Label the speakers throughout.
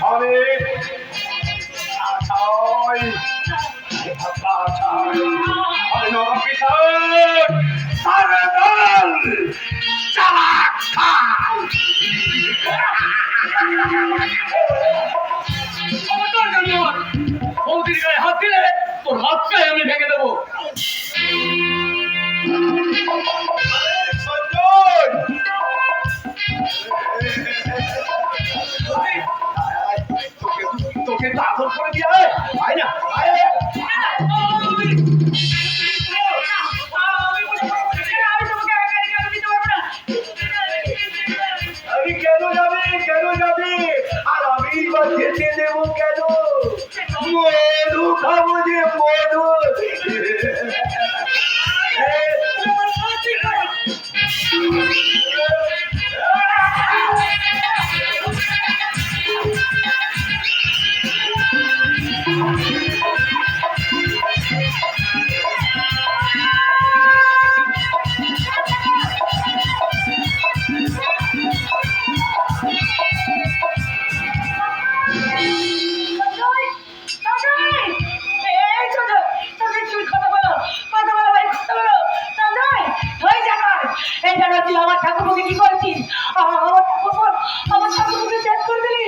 Speaker 1: হবে বৌদির গায়ে হাত দিলে তোর হাতটাই আমি ভেঙে দেবো। তোকে তো আদর করে দিয়ে আয় না আমি কেন যাবে আর আমি যেতে দেবো কেন? মধু খাবো যে মধু।
Speaker 2: আমার ঠাকুরকে কি করছিস? আমার ঠাকুরকে শেষ করে দিলি।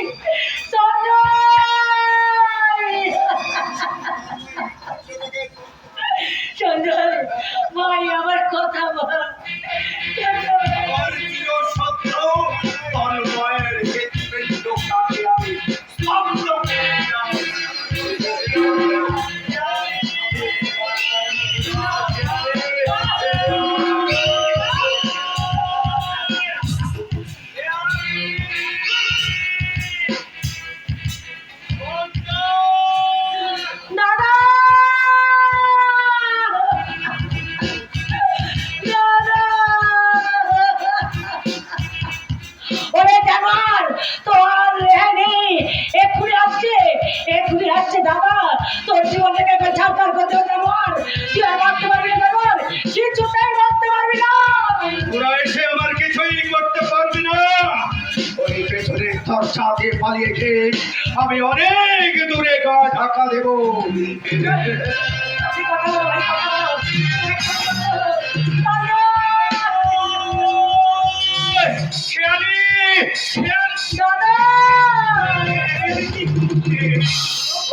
Speaker 2: সঞ্জয় ভাই আমার কথা বল। দাদা তোর জীবনটাকে ছাড়কার করতে আমার তুই আর বাঁচতে পারবি না। কিছুটাই বাঁচতে পারবি না।
Speaker 1: তোরা এসে আমার কিছুই করতে পারবি না। ওই পেছনে দরজা দিয়ে পালিয়ে গিয়ে আমি অনেক দূরে গা ঢাকা দেবো।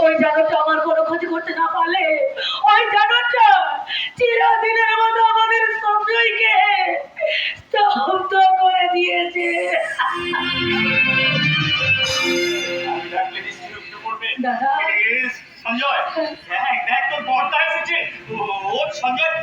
Speaker 2: ওই জানোটা আমার কোনো ক্ষতি করতে না পারলে ওই জানোটা চিরদিনের মতো আমাদের সঞ্জয়কে স্তব্ধ করে দিয়েছে। দাদা
Speaker 1: সঞ্জয় দেখ তোর বর্দা এসেছে। ও সঞ্জয়